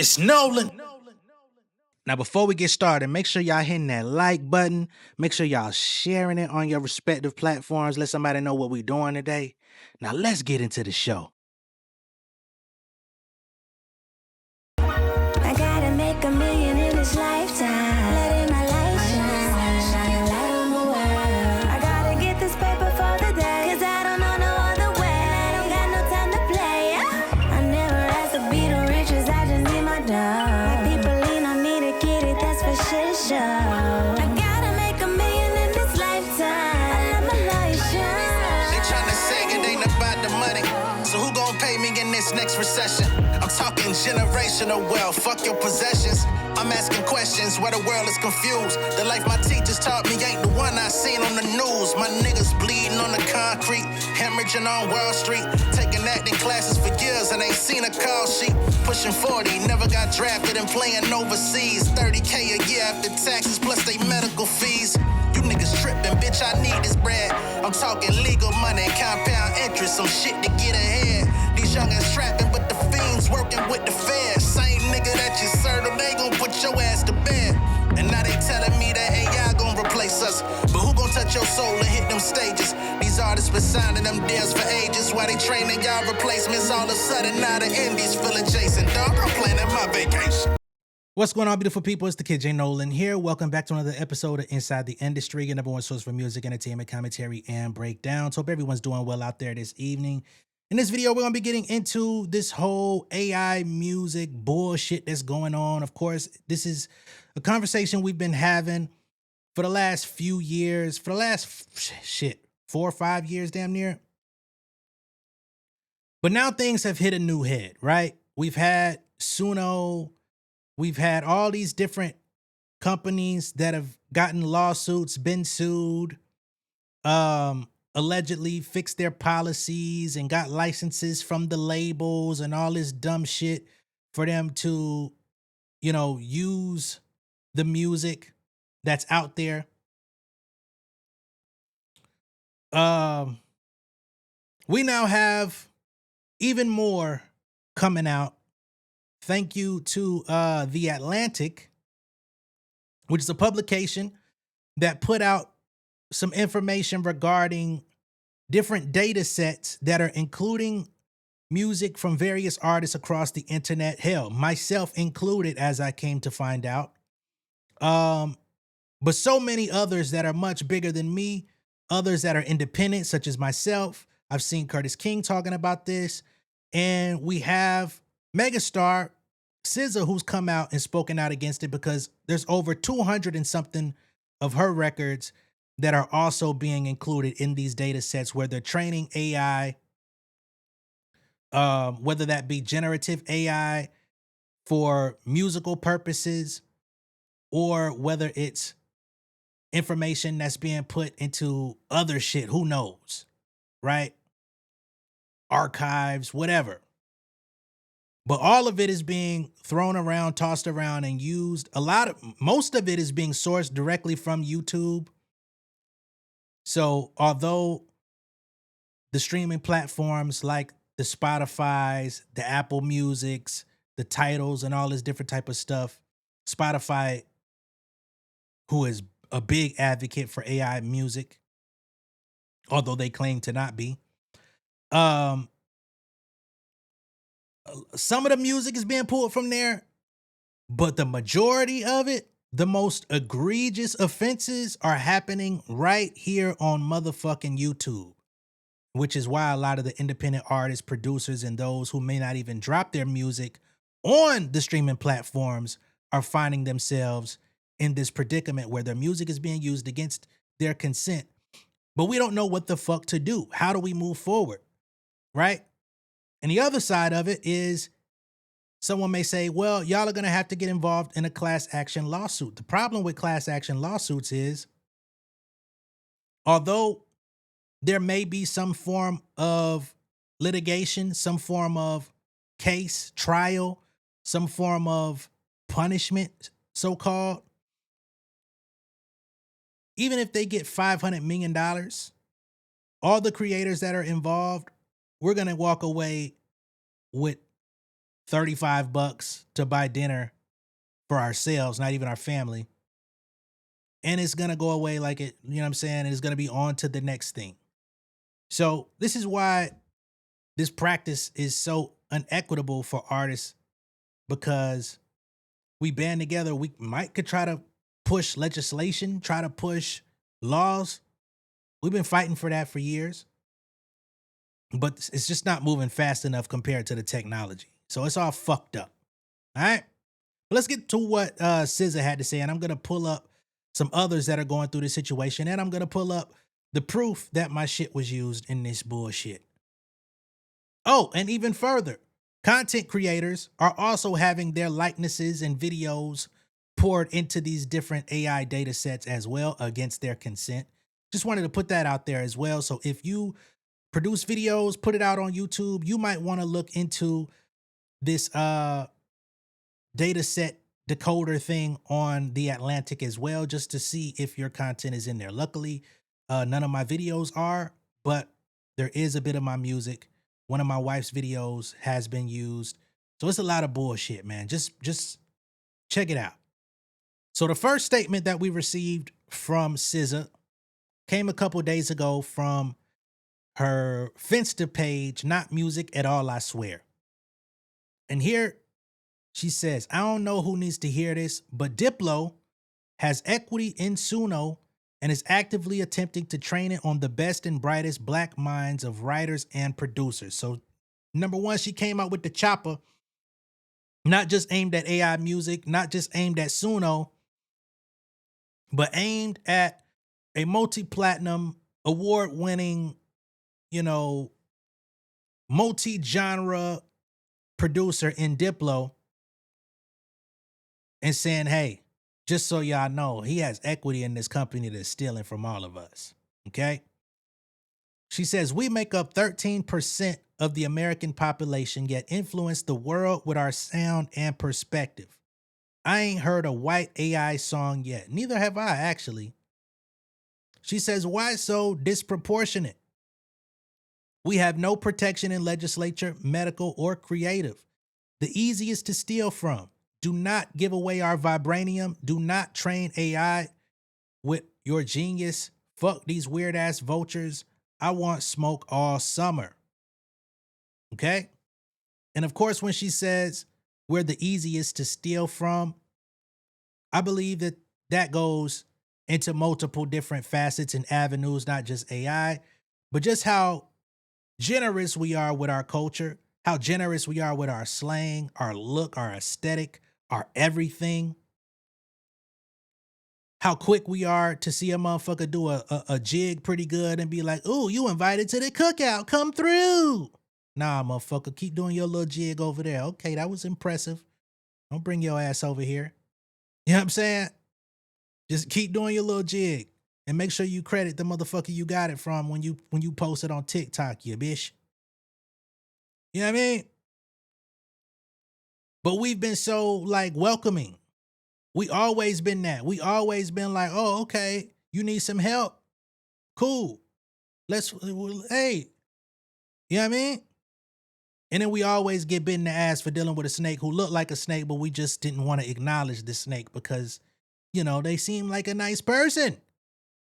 It's Nolan. Now, before we get started, make sure y'all hitting that like button. Make sure y'all sharing it on your respective platforms. Let somebody know what we're doing today. Now, let's get into the show. I gotta make $1 million in this lifetime. Letting my light shine a light on the world. I gotta get this paper for the day, 'cause I don't know no other way. I don't got no time to play. I never asked to be the richest, I just need my dough. My people lean on me to get it, that's for shit show. I gotta make $1 million in this lifetime. I let my light shine. They tryna say it ain't about the money. So who gon' pay me in this next recession? I'm talking generational wealth, fuck your possessions. I'm asking questions where the world is confused. The life my teachers taught me ain't the one I seen on the news. My niggas bleeding on the concrete, hemorrhaging on Wall Street. Taking acting classes for years and ain't seen a call sheet. Pushing 40, never got drafted and playing overseas. 30K a year after taxes plus they medical fees. You niggas tripping, bitch, I need this bread. I'm talking legal money, compound interest, some shit to get ahead. These youngins trapping, but the fiends working with the feds. Same nigga that you served, they gon' put your ass to bed. And now they telling me that AI gon' replace us. But who gon' touch your soul and hit them stages? These artists been signing them deals for ages. While they training y'all replacements, all of a sudden now the indies feel adjacent. Dog, I'm planning my vacation. What's going on, beautiful people? It's the kid J Nolan here. Welcome back to another episode of Inside the Industry, your number one source for music, entertainment, commentary, and breakdowns. Hope everyone's doing well out there this evening. In this video, we're going to be getting into this whole AI music bullshit that's going on. Of course, this is a conversation we've been having for the last few years, for the last 4 or 5 years, damn near. But now things have hit a new head, right? We've had Suno. We've had all these different companies that have gotten lawsuits, been sued, allegedly fixed their policies and got licenses from the labels and all this dumb shit for them to, use the music that's out there. We now have even more coming out. Thank you to The Atlantic, which is a publication that put out some information regarding different data sets that are including music from various artists across the internet. Hell, myself included, as I came to find out. But so many others that are much bigger than me, others that are independent, such as myself. I've seen Curtis King talking about this. And we have megastar SZA, who's come out and spoken out against it because there's over 200 and something of her records that are also being included in these data sets where they're training AI, whether that be generative AI for musical purposes or whether it's information that's being put into other shit, who knows, right? Archives, whatever. But all of it is being thrown around, tossed around, and used. Most of it is being sourced directly from YouTube. So although the streaming platforms like the Spotify's, the Apple Musics, the titles, and all this different type of stuff, Spotify, who is a big advocate for AI music, although they claim to not be, some of the music is being pulled from there, but the majority of it, the most egregious offenses are happening right here on motherfucking YouTube, which is why a lot of the independent artists, producers, and those who may not even drop their music on the streaming platforms are finding themselves in this predicament where their music is being used against their consent. But we don't know what the fuck to do. How do we move forward, right? And the other side of it is someone may say, well, y'all are going to have to get involved in a class action lawsuit. The problem with class action lawsuits is, although there may be some form of litigation, some form of case, trial, some form of punishment, so-called, even if they get $500 million, all the creators that are involved, we're going to walk away with $35 to buy dinner for ourselves, not even our family. And it's going to go away like it, you know what I'm saying? And it's going to be on to the next thing. So this is why this practice is so unequitable for artists, because we band together. We could try to push legislation, try to push laws. We've been fighting for that for years, but it's just not moving fast enough compared to the technology. So it's all fucked up. All right. Let's get to what SZA had to say, and I'm going to pull up some others that are going through this situation, and I'm going to pull up the proof that my shit was used in this bullshit. Oh, and even further, content creators are also having their likenesses and videos poured into these different AI data sets as well against their consent. Just wanted to put that out there as well. So if you produce videos, put it out on YouTube, you might want to look into this data set decoder thing on The Atlantic as well, just to see if your content is in there. Luckily, none of my videos are, but there is a bit of my music. One of my wife's videos has been used. So it's a lot of bullshit, man. Just check it out. So the first statement that we received from SZA came a couple days ago from her Finsta page, Not Music at All, I Swear. And here she says, I don't know who needs to hear this, but Diplo has equity in Suno and is actively attempting to train it on the best and brightest black minds of writers and producers. So, number one, she came out with the chopper, not just aimed at AI music, not just aimed at Suno, but aimed at a multi-platinum, award-winning, multi-genre producer in Diplo, and saying, hey, just so y'all know, he has equity in this company that's stealing from all of us. Okay? She says, we make up 13% of the American population, yet influence the world with our sound and perspective. I ain't heard a white AI song yet. Neither have I, actually. She says, why so disproportionate? We have no protection in legislature, medical, or creative. The easiest to steal from. Do not give away our vibranium. Do not train AI with your genius. Fuck these weird ass vultures. I want smoke all summer. Okay? And of course, when she says we're the easiest to steal from, I believe that that goes into multiple different facets and avenues, not just AI, but just how generous we are with our culture, how generous we are with our slang, our look, our aesthetic, our everything. How quick we are to see a motherfucker do a jig pretty good and be like, ooh, you invited to the cookout, come through. Nah, motherfucker, keep doing your little jig over there. Okay, that was impressive. Don't bring your ass over here. You know what I'm saying? Just keep doing your little jig and make sure you credit the motherfucker you got it from when you post it on TikTok, you bitch. You know what I mean? But we've been so welcoming. We always been that. We always been like, oh, okay, you need some help. Cool. Hey. You know what I mean? And then we always get bit in the ass for dealing with a snake who looked like a snake, but we just didn't want to acknowledge the snake because, they seem like a nice person.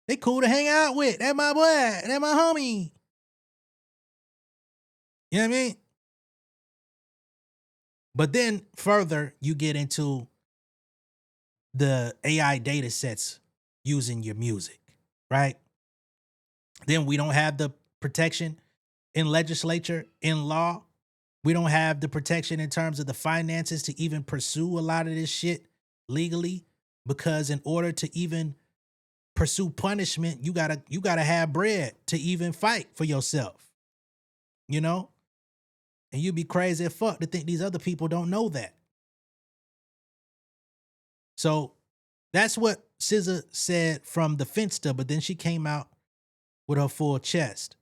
They cool to hang out with. That my boy. That my homie. You know what I mean? But then further, you get into the AI data sets using your music, right? Then we don't have the protection in legislature, in law. We don't have the protection in terms of the finances to even pursue a lot of this shit legally, because in order to even pursue punishment, you gotta have bread to even fight for yourself, And you'd be crazy as fuck to think these other people don't know that. So that's what SZA said from the Finsta, but then she came out with her full chest.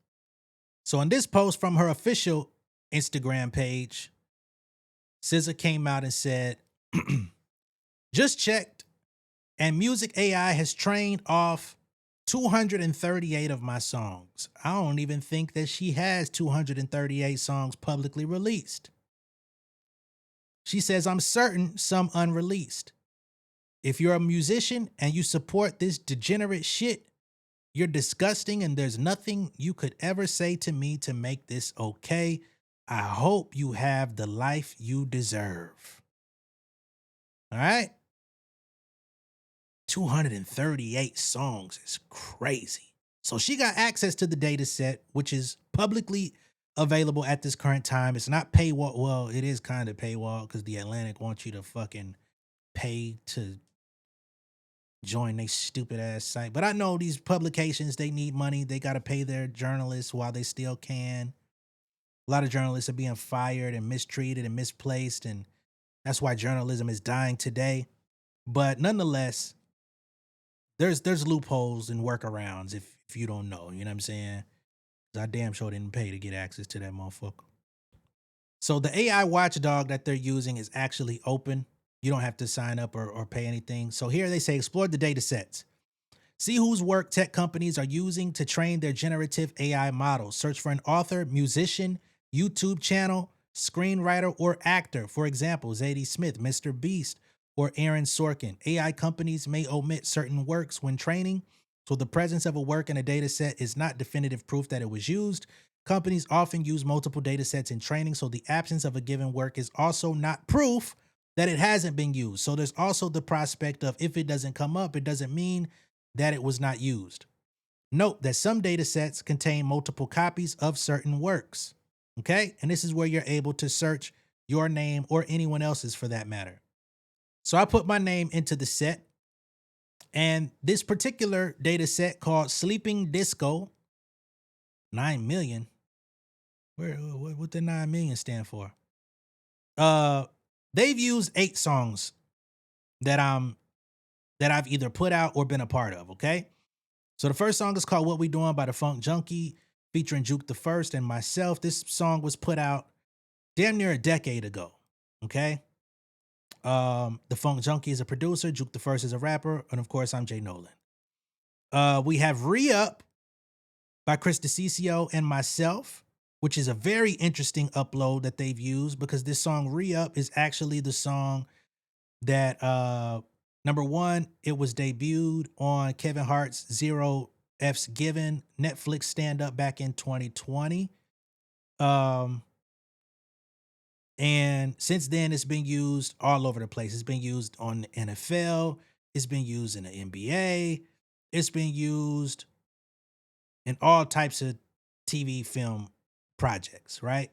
So in this post from her official Instagram page, SZA came out and said, just checked, and Music AI has trained off 238 of my songs. I don't even think that she has 238 songs publicly released. She says, I'm certain some unreleased. If you're a musician and you support this degenerate shit, you're disgusting and there's nothing you could ever say to me to make this okay. I hope you have the life you deserve. All right? 238 songs is crazy. So she got access to the data set, which is publicly available at this current time. It's not paywall. Well, it is kind of paywall because the Atlantic wants you to fucking pay to join their stupid ass site. But I know these publications, they need money. They got to pay their journalists while they still can. A lot of journalists are being fired and mistreated and misplaced. And that's why journalism is dying today. But nonetheless, there's loopholes and workarounds if you don't know. You know what I'm saying? 'Cause I damn sure didn't pay to get access to that motherfucker. So the AI watchdog that they're using is actually open. You don't have to sign up or pay anything. So here they say explore the data sets. See whose work tech companies are using to train their generative AI models. Search for an author, musician, YouTube channel, screenwriter, or actor. For example, Zadie Smith, Mr. Beast, or Aaron Sorkin. AI companies may omit certain works when training, so the presence of a work in a data set is not definitive proof that it was used. Companies often use multiple data sets in training, so the absence of a given work is also not proof that it hasn't been used. So there's also the prospect of if it doesn't come up, it doesn't mean that it was not used. Note that some data sets contain multiple copies of certain works. Okay? And this is where you're able to search your name or anyone else's for that matter. So I put my name into the set, and this particular data set called Sleeping Disco, 9 million. What the 9 million stand for? They've used 8 songs that I've either put out or been a part of, okay? So the first song is called What We Doing by the Funk Junkie, featuring Juke the First and myself. This song was put out damn near a decade ago, okay? The Funk Junkie is a producer, Juke the First is a rapper, and of course I'm J Nolan. We have Re-Up by Chris DeCiccio and myself, which is a very interesting upload that they've used because this song Re-Up is actually the song that number one, it was debuted on Kevin Hart's Zero F's Given Netflix stand-up back in 2020. And since then, it's been used all over the place. It's been used on the NFL. It's been used in the NBA. It's been used in all types of TV film projects, right?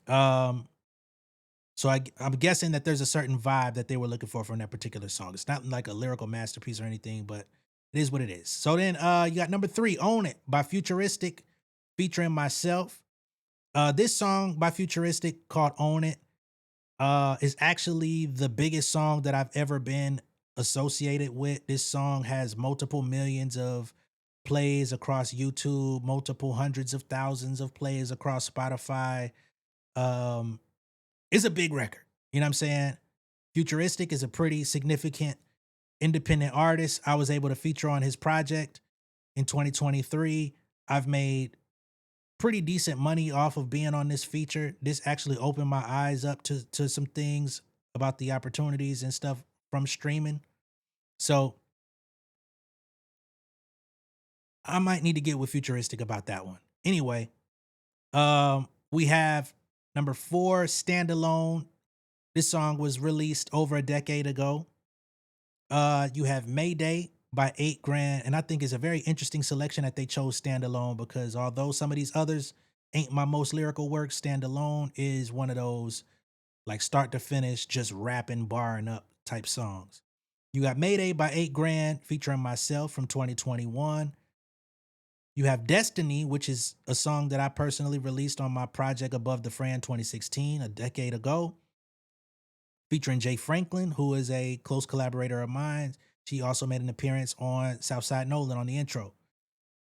So I'm guessing that there's a certain vibe that they were looking for from that particular song. It's not like a lyrical masterpiece or anything, but it is what it is. So then you got number 3, Own It by Futuristic featuring myself. This song by Futuristic called Own It is actually the biggest song that I've ever been associated with. This song has multiple millions of plays across YouTube, multiple hundreds of thousands of plays across Spotify. It's a big record. You know what I'm saying? Futuristic is a pretty significant independent artist. I was able to feature on his project in 2023. I've made pretty decent money off of being on this feature. This actually opened my eyes up to some things about the opportunities and stuff from streaming. So I might need to get with Futuristic about that one. Anyway, we have number 4, Standalone. This song was released over a decade ago. You have Mayday by 8 Grand, and I think it's a very interesting selection that they chose Standalone because although some of these others ain't my most lyrical work, Standalone is one of those like start to finish, just rapping, barring up type songs. You got Mayday by 8 Grand featuring myself from 2021. You have Destiny, which is a song that I personally released on my project Above the Fran 2016, a decade ago, featuring Jay Franklin, who is a close collaborator of mine. She also made an appearance on Southside Nolan on the intro.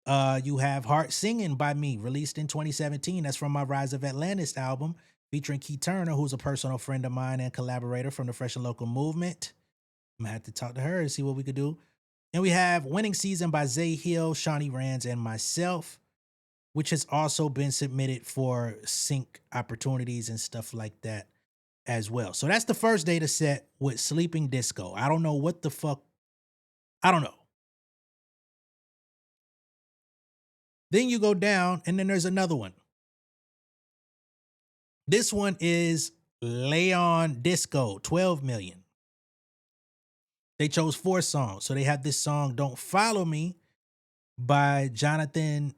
You have Heart Singing by me, released in 2017. That's from my Rise of Atlantis album, featuring Key Turner, who's a personal friend of mine and collaborator from the Fresh and Local movement. I'm gonna have to talk to her and see what we could do. And we have Winning Season by Zay Hill, Shawnee Rands, and myself, which has also been submitted for sync opportunities and stuff like that. as well. So that's the first data set with Sleeping Disco. I don't know what the fuck. I don't know. Then you go down, and then there's another one. This one is Leon Disco, 12 million. They chose 4 songs. So they have this song, Don't Follow Me, by Jonathan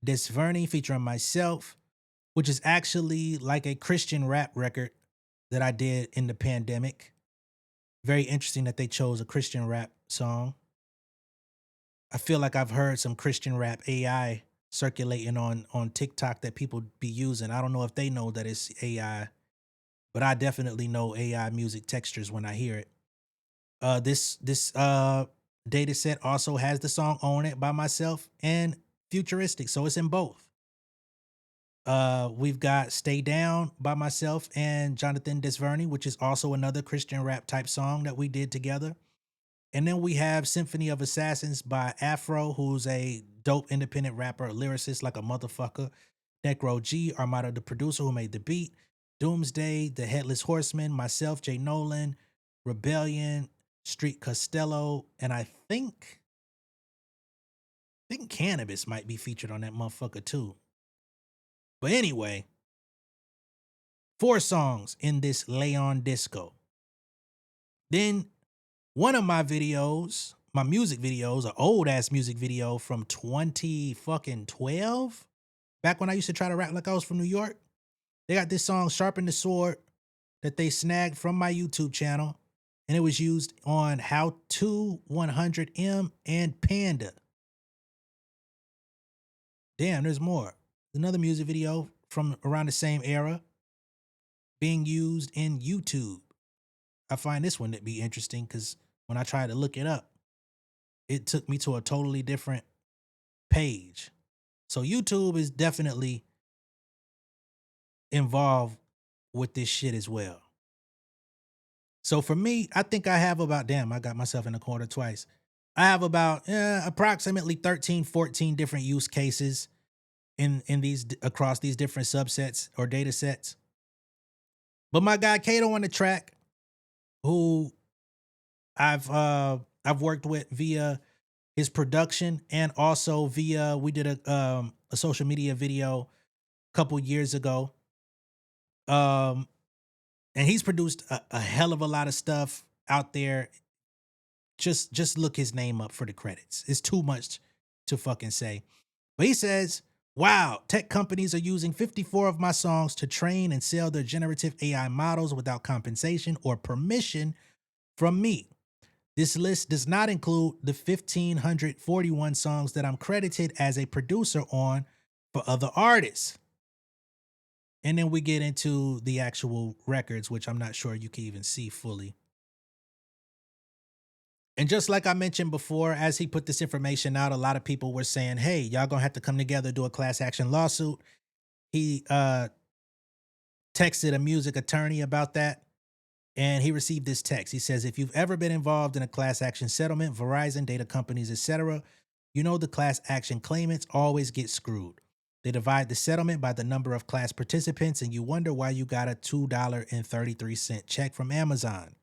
Desverney featuring myself, which is actually like a Christian rap record that I did in the pandemic. Very interesting that they chose a Christian rap song. I feel like I've heard some Christian rap AI circulating on TikTok that people be using. I don't know if they know that it's AI, but I definitely know AI music textures when I hear it. This data set also has the song Own It by myself and Futuristic, so it's in both. We've got Stay Down by myself and Jonathan Desverney, which is also another Christian rap type song that we did together. And then we have Symphony of Assassins by Afro, who's a dope independent rapper, a lyricist like a motherfucker. Necro G, Armada the producer who made the beat. Doomsday, The Headless Horseman, myself, J Nolan, Rebellion, Street Costello, and I think Cannabis might be featured on that motherfucker too. But anyway, 4 songs in this Leon Disco. Then one of my videos, my music videos, an old ass music video from 2012, back when I used to try to rap like I was from New York. They got this song Sharpen the Sword that they snagged from my YouTube channel, and it was used on How To 100M and Panda. Damn, there's more. Another music video from around the same era being used in YouTube. I find this one to be interesting because when I tried to look it up, it took me to a totally different page. So YouTube is definitely involved with this shit as well. So for me, I think I have about, damn, I got myself in the corner twice. I have about approximately 13, 14 different use cases in these across these different subsets or data sets. But my guy Kato on the track, who I've worked with via his production and also via we did a social media video a couple years ago. And he's produced a hell of a lot of stuff out there. Just look his name up for the credits. It's too much to fucking say. But he says, wow, tech companies are using 54 of my songs to train and sell their generative AI models without compensation or permission from me. This list does not include the 1,541 songs that I'm credited as a producer on for other artists. And then we get into the actual records, which I'm not sure you can even see fully. And just like I mentioned before, as he put this information out, a lot of people were saying, hey, y'all gonna have to come together, do a class action lawsuit. He texted a music attorney about that, and he received this text. He says, if you've ever been involved in a class action settlement, Verizon, data companies, etc., you know the class action claimants always get screwed. They divide the settlement by the number of class participants, and you wonder why you got a $2.33 check from Amazon.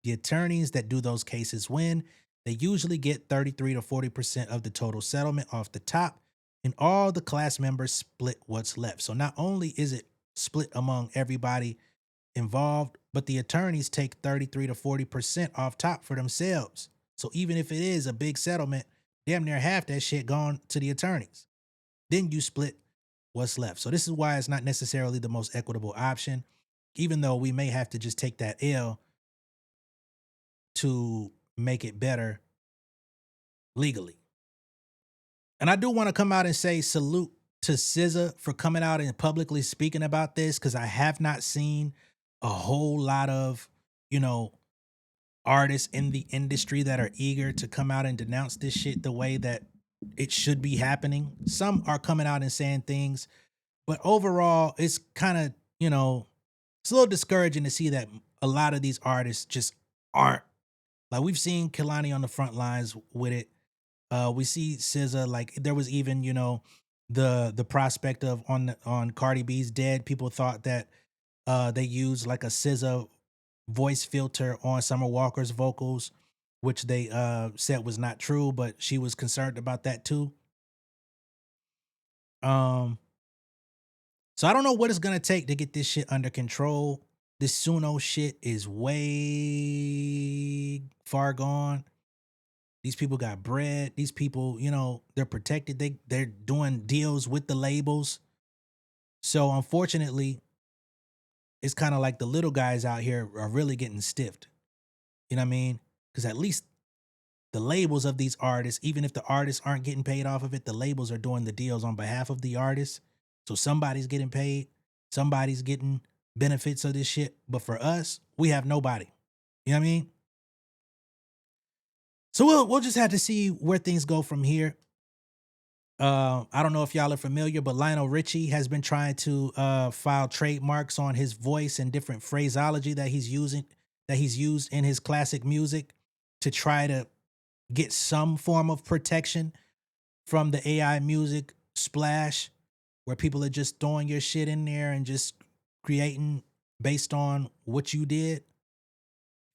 The attorneys that do those cases win. They usually get 33 to 40% of the total settlement off the top, and all the class members split what's left. So not only is it split among everybody involved, but the attorneys take 33 to 40% off top for themselves. So even if it is a big settlement, damn near half that shit gone to the attorneys. Then you split what's left. So this is why it's not necessarily the most equitable option, even though we may have to just take that L to make it better legally. And I do want to come out and say salute to SZA for coming out and publicly speaking about this, because I have not seen a whole lot of, artists in the industry that are eager to come out and denounce this shit the way that it should be happening. Some are coming out and saying things, but overall it's kind of, it's a little discouraging to see that a lot of these artists just aren't. Like, we've seen Kehlani on the front lines with it. We see SZA, like there was even, the prospect of on Cardi B's dead. People thought that They used like a SZA voice filter on Summer Walker's vocals, which they said was not true, but she was concerned about that too. So I don't know what it's gonna take to get this shit under control. This Suno shit is way far gone. These people got bread. These people, you know, they're protected. They're doing deals with the labels. So unfortunately, it's kind of like the little guys out here are really getting stiffed. You know what I mean? Because at least the labels of these artists, even if the artists aren't getting paid off of it, the labels are doing the deals on behalf of the artists. So somebody's getting paid. Somebody's getting benefits of this shit. But for us, we have nobody. You know what I mean? So we'll just have to see where things go from here. I don't know if y'all are familiar, but Lionel Richie has been trying to file trademarks on his voice and different phraseology that he's used in his classic music to try to get some form of protection from the AI music splash, where people are just throwing your shit in there and just creating based on what you did,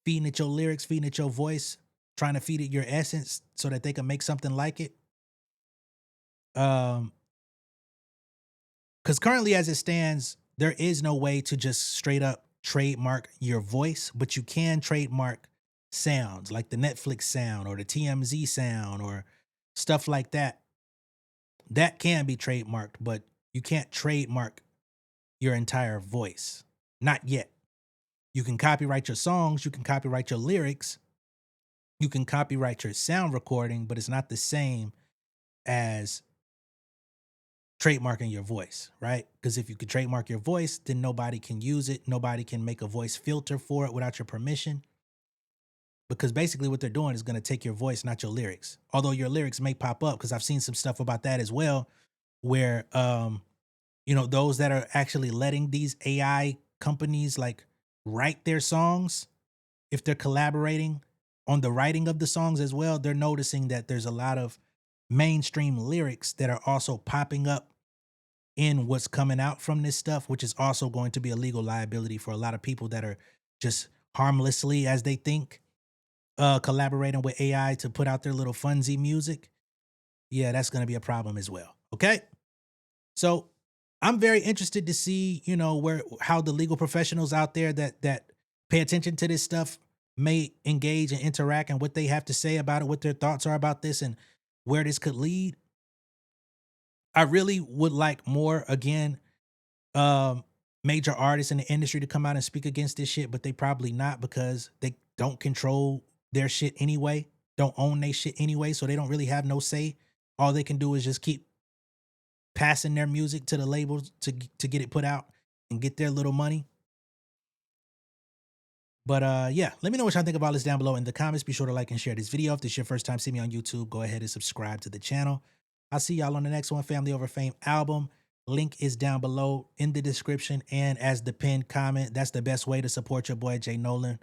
feeding it your lyrics, feeding it your voice, trying to feed it your essence so that they can make something like it. Because currently as it stands, there is no way to just straight up trademark your voice, but you can trademark sounds like the Netflix sound or the TMZ sound or stuff like that. That can be trademarked, but you can't trademark your entire voice. Not yet. You can copyright your songs, you can copyright your lyrics, you can copyright your sound recording, but it's not the same as trademarking your voice, right? Because if you could trademark your voice, then nobody can use it. Nobody can make a voice filter for it without your permission. Because basically what they're doing is going to take your voice, not your lyrics. Although your lyrics may pop up, because I've seen some stuff about that as well, where, you know, those that are actually letting these AI companies like write their songs, if they're collaborating on the writing of the songs as well, they're noticing that there's a lot of mainstream lyrics that are also popping up in what's coming out from this stuff, which is also going to be a legal liability for a lot of people that are just harmlessly, as they think, collaborating with AI to put out their little funsy music. Yeah, that's going to be a problem as well. Okay. So I'm very interested to see, you know, how the legal professionals out there that pay attention to this stuff may engage and interact and what they have to say about it, what their thoughts are about this and where this could lead. I really would like more, again, major artists in the industry to come out and speak against this shit, but they probably not, because they don't control their shit anyway, don't own their shit anyway, so they don't really have no say. All they can do is just keep passing their music to the labels to get it put out and get their little money. But yeah, let me know what y'all think about this down below in the comments. Be sure to like and share this video. If this is your first time seeing me on YouTube, go ahead and subscribe to the channel. I'll see y'all on the next one. Family Over Fame album. Link is down below in the description and as the pinned comment. That's the best way to support your boy J Nolan.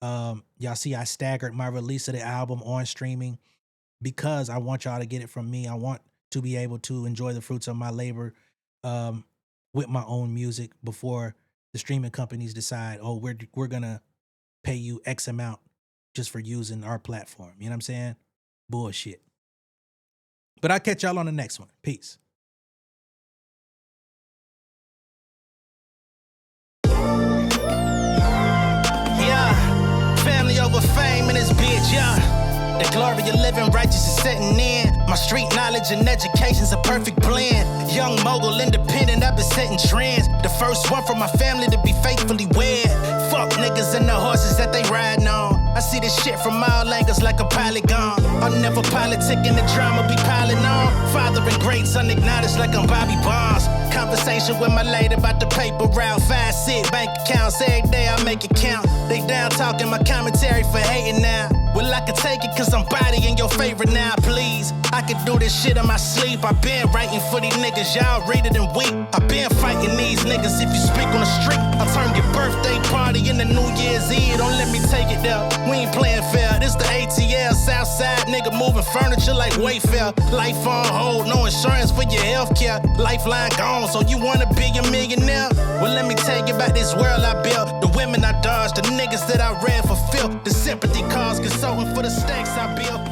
Y'all see I staggered my release of the album on streaming because I want y'all to get it from me. I want to be able to enjoy the fruits of my labor with my own music before the streaming companies decide, oh, we're gonna pay you X amount just for using our platform. You know what I'm saying? Bullshit. But I'll catch y'all on the next one. Peace. Yeah, family over fame in this bitch, yeah. The glory of living righteous is setting in. My street knowledge and education's a perfect blend. Young mogul, independent, I've been setting trends. The first one from my family to be faithfully wed. Fuck niggas and the horses that they riding on. I see this shit from all angles like a polygon. I'm never politicking, the drama be piling on. Father and great son acknowledged like I'm Bobby Bonds. Conversation with my lady about the paper route. 5 sit bank accounts, every day I make it count. They down talking my commentary for hating now. Well, I can take it cause I'm bodying your favorite now, please. I could do this shit in my sleep. I been writing for these niggas, y'all read it and weep. I been fighting these niggas if you speak on the street. I'll turn your birthday party into New Year's Eve. Don't let me take it there. We ain't playing fair. This the ATL, Southside nigga moving furniture like Wayfair. Life on hold, no insurance for your health care. Lifeline gone, so you wanna be a millionaire? Well, let me tell you about this world I built. The women I dodged, the niggas that I ran for filth. The sympathy calls, consulting for the stacks I built.